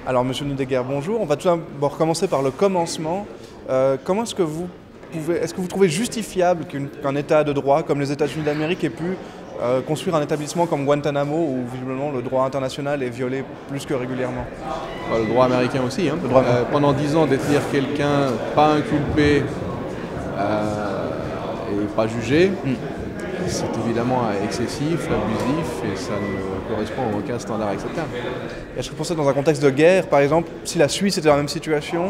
Alors, Monsieur Nudegger, bonjour. On va tout d'abord commencer par le commencement. Comment est-ce que vous trouvez justifiable qu'un État de droit comme les États-Unis d'Amérique ait pu construire un établissement comme Guantanamo où visiblement le droit international est violé plus que régulièrement? Le droit américain aussi. Pendant 10 ans, détenir quelqu'un pas inculpé et pas jugé, c'est évidemment excessif, abusif et ça ne correspond à aucun standard acceptable. Est-ce que vous pensez dans un contexte de guerre, par exemple, si la Suisse était dans la même situation,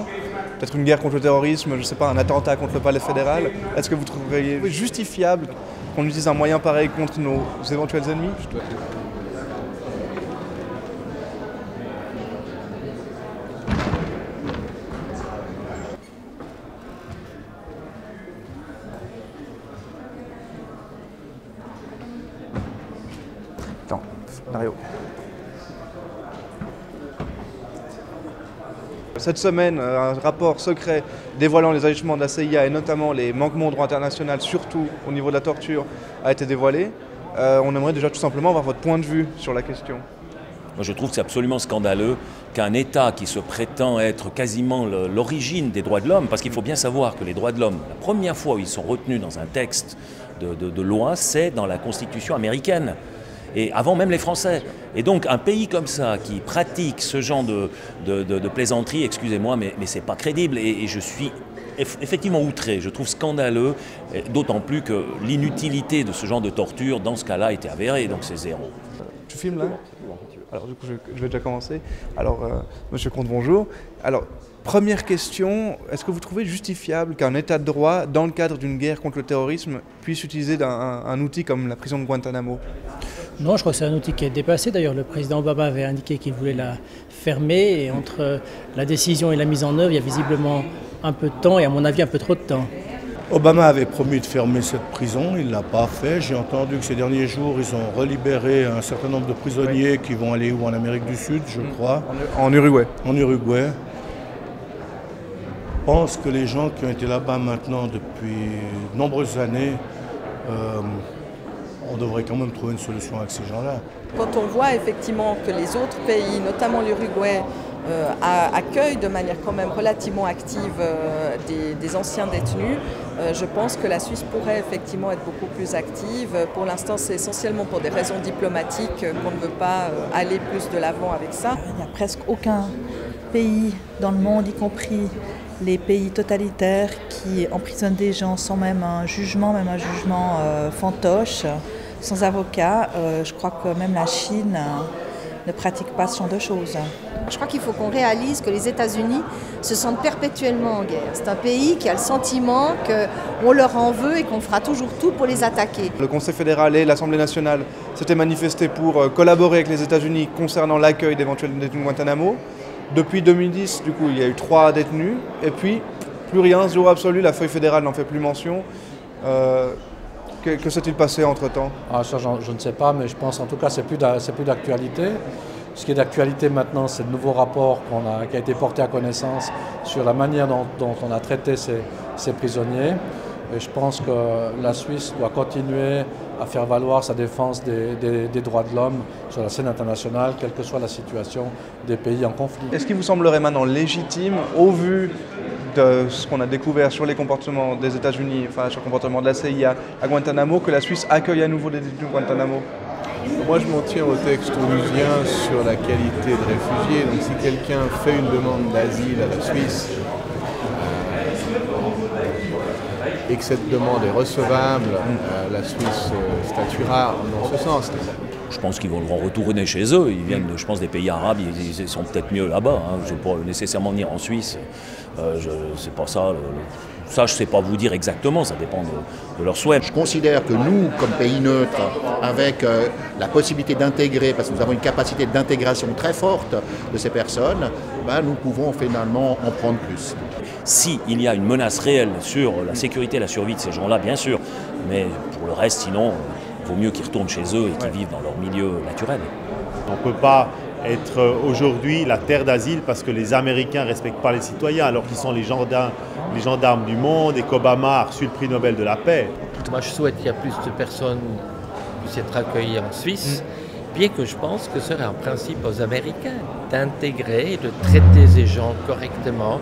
peut-être une guerre contre le terrorisme, je ne sais pas, un attentat contre le palais fédéral, est-ce que vous trouveriez justifiable qu'on utilise un moyen pareil contre nos éventuels ennemis? Attends, Dario. Cette semaine, un rapport secret dévoilant les agissements de la CIA et notamment les manquements au droit international, surtout au niveau de la torture, a été dévoilé. On aimerait déjà tout simplement avoir votre point de vue sur la question. Moi, je trouve que c'est absolument scandaleux qu'un État qui se prétend être quasiment l'origine des droits de l'homme, parce qu'il faut bien savoir que les droits de l'homme, la première fois où ils sont retenus dans un texte de loi, c'est dans la Constitution américaine. Et avant même les Français. Et donc un pays comme ça qui pratique ce genre de plaisanterie, excusez-moi, mais c'est pas crédible. Et je suis effectivement outré, je trouve scandaleux, d'autant plus que l'inutilité de ce genre de torture dans ce cas-là était avérée, donc c'est zéro. Tu filmes là? Alors du coup je vais déjà commencer. Alors Monsieur Comte, bonjour. Alors première question, est-ce que vous trouvez justifiable qu'un État de droit, dans le cadre d'une guerre contre le terrorisme, puisse utiliser un outil comme la prison de Guantanamo? Non, je crois que c'est un outil qui est dépassé. D'ailleurs, le président Obama avait indiqué qu'il voulait la fermer. Et entre la décision et la mise en œuvre, il y a visiblement un peu de temps et à mon avis un peu trop de temps. Obama avait promis de fermer cette prison, il ne l'a pas fait. J'ai entendu que ces derniers jours, ils ont relibéré un certain nombre de prisonniers qui vont aller où? En Amérique du Sud, je crois. En Uruguay. En Uruguay. Je pense que les gens qui ont été là-bas maintenant depuis de nombreuses années, on devrait quand même trouver une solution avec ces gens-là. Quand on voit effectivement que les autres pays, notamment l'Uruguay, accueillent de manière quand même relativement active des anciens détenus, je pense que la Suisse pourrait effectivement être beaucoup plus active. Pour l'instant, c'est essentiellement pour des raisons diplomatiques qu'on ne veut pas aller plus de l'avant avec ça. Il n'y a presque aucun pays dans le monde, y compris les pays totalitaires, qui emprisonnent des gens sans même un jugement fantoche, sans avocat. Je crois que même la Chine ne pratique pas ce genre de choses. Je crois qu'il faut qu'on réalise que les États-Unis se sentent perpétuellement en guerre. C'est un pays qui a le sentiment qu'on leur en veut et qu'on fera toujours tout pour les attaquer. Le Conseil fédéral et l'Assemblée nationale s'étaient manifestés pour collaborer avec les États-Unis concernant l'accueil d'éventuels détenus de Guantanamo. Depuis 2010, du coup, il y a eu 3 détenus, et puis plus rien, zéro absolu, la feuille fédérale n'en fait plus mention. Que s'est-il passé entre-temps? Ça, je ne sais pas, mais je pense en tout cas que c'est plus d'actualité. Ce qui est d'actualité maintenant, c'est le nouveau rapport qui a été porté à connaissance sur la manière dont on a traité ces prisonniers. Et je pense que la Suisse doit continuer à faire valoir sa défense des droits de l'homme sur la scène internationale, quelle que soit la situation des pays en conflit. Est-ce qu'il vous semblerait maintenant légitime, au vu de ce qu'on a découvert sur les comportements des États-Unis, enfin sur le comportement de la CIA à Guantanamo, que la Suisse accueille à nouveau des détenus de Guantanamo? Moi, je m'en tiens au texte onusien sur la qualité de réfugié. Donc si quelqu'un fait une demande d'asile à la Suisse, et que cette demande est recevable, la Suisse statuera dans ce sens. Je pense qu'ils vont retourner chez eux. Ils viennent, je pense, des pays arabes. Ils sont peut-être mieux là-bas. Je ne vais pas nécessairement venir en Suisse. C'est pas ça. Ça, je ne sais pas vous dire exactement. Ça dépend de leurs souhaits. Je considère que nous, comme pays neutre, avec la possibilité d'intégrer, parce que nous avons une capacité d'intégration très forte de ces personnes, nous pouvons finalement en prendre plus. S'il y a une menace réelle sur la sécurité et la survie de ces gens-là, bien sûr. Mais pour le reste, sinon, il vaut mieux qu'ils retournent chez eux et qu'ils vivent dans leur milieu naturel. On ne peut pas être aujourd'hui la terre d'asile parce que les Américains ne respectent pas les citoyens alors qu'ils sont les gendarmes du monde et qu'Obama a reçu le prix Nobel de la paix. Moi je souhaite qu'il y ait plus de personnes qui puissent être accueillies en Suisse. Bien que je pense que ce serait un principe aux Américains d'intégrer et de traiter ces gens correctement,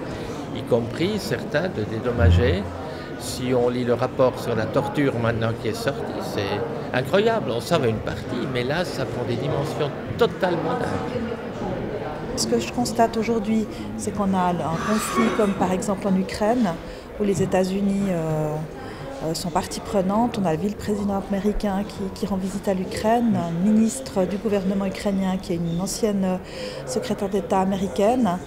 y compris certains de dédommager. Si on lit le rapport sur la torture maintenant qui est sorti, c'est incroyable. On savait une partie, mais là, ça prend des dimensions totalement dingues. Ce que je constate aujourd'hui, c'est qu'on a un conflit comme par exemple en Ukraine, où les États-Unis sont partie prenante. On a vu le président américain qui rend visite à l'Ukraine, un ministre du gouvernement ukrainien qui est une ancienne secrétaire d'État américaine.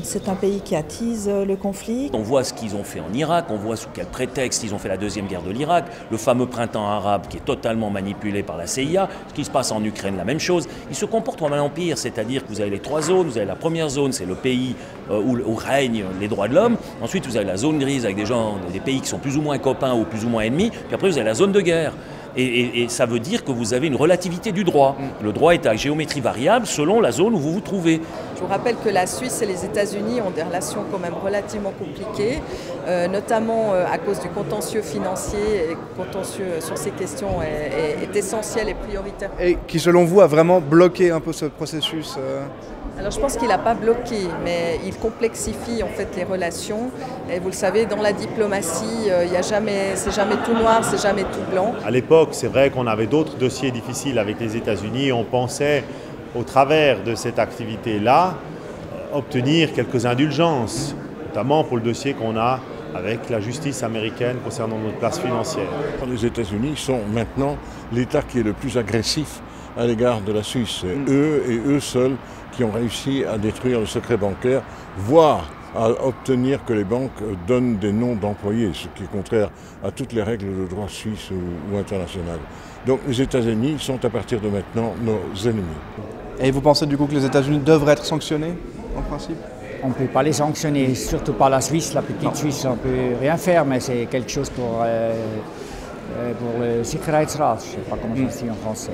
C'est un pays qui attise le conflit. On voit ce qu'ils ont fait en Irak, on voit sous quel prétexte ils ont fait la deuxième guerre de l'Irak, le fameux printemps arabe qui est totalement manipulé par la CIA, ce qui se passe en Ukraine, la même chose. Ils se comportent comme un empire, c'est-à-dire que vous avez les trois zones, vous avez la première zone, c'est le pays où règnent les droits de l'homme, ensuite vous avez la zone grise avec des pays qui sont plus ou moins copains ou plus ou moins ennemis, puis après vous avez la zone de guerre. Et ça veut dire que vous avez une relativité du droit. Le droit est à géométrie variable selon la zone où vous vous trouvez. Je vous rappelle que la Suisse et les États-Unis ont des relations quand même relativement compliquées, notamment à cause du contentieux financier. Et le contentieux sur ces questions est essentiel et prioritaire. Et qui, selon vous, a vraiment bloqué un peu ce processus Alors je pense qu'il n'a pas bloqué, mais il complexifie en fait les relations. Et vous le savez, dans la diplomatie, c'est jamais tout noir, c'est jamais tout blanc. À l'époque, c'est vrai qu'on avait d'autres dossiers difficiles avec les États-Unis. On pensait, au travers de cette activité-là, obtenir quelques indulgences, notamment pour le dossier qu'on a avec la justice américaine concernant notre place financière. Les États-Unis sont maintenant l'État qui est le plus agressif à l'égard de la Suisse. Eux et eux seuls qui ont réussi à détruire le secret bancaire, voire à obtenir que les banques donnent des noms d'employés, ce qui est contraire à toutes les règles de droit suisse ou international. Donc les États-Unis sont à partir de maintenant nos ennemis. Et vous pensez du coup que les États-Unis devraient être sanctionnés, en principe ? On ne peut pas les sanctionner, surtout pas la Suisse. La petite Suisse, on ne peut rien faire, mais c'est quelque chose pour le Sicherheitsrat. Je ne sais pas comment ça se dit en français.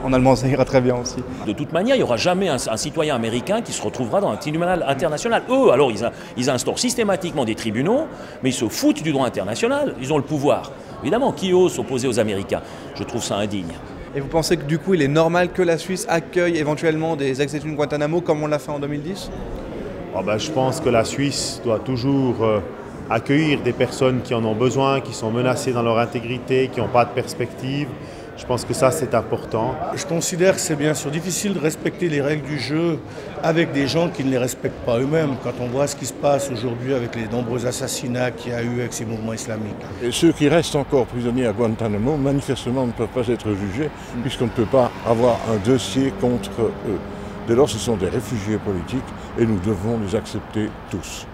En allemand, ça ira très bien aussi. De toute manière, il n'y aura jamais un citoyen américain qui se retrouvera dans un tribunal international. Eux, alors, ils instaurent systématiquement des tribunaux, mais ils se foutent du droit international. Ils ont le pouvoir. Évidemment, qui ose s'opposer aux Américains? Je trouve ça indigne. Et vous pensez que du coup, il est normal que la Suisse accueille éventuellement des ex-détenus de Guantanamo comme on l'a fait en 2010 ? Je pense que la Suisse doit toujours accueillir des personnes qui en ont besoin, qui sont menacées dans leur intégrité, qui n'ont pas de perspective. Je pense que ça, c'est important. Je considère que c'est bien sûr difficile de respecter les règles du jeu avec des gens qui ne les respectent pas eux-mêmes. Quand on voit ce qui se passe aujourd'hui avec les nombreux assassinats qu'il y a eu avec ces mouvements islamiques. Et ceux qui restent encore prisonniers à Guantanamo, manifestement, ne peuvent pas être jugés puisqu'on ne peut pas avoir un dossier contre eux. Dès lors, ce sont des réfugiés politiques et nous devons les accepter tous.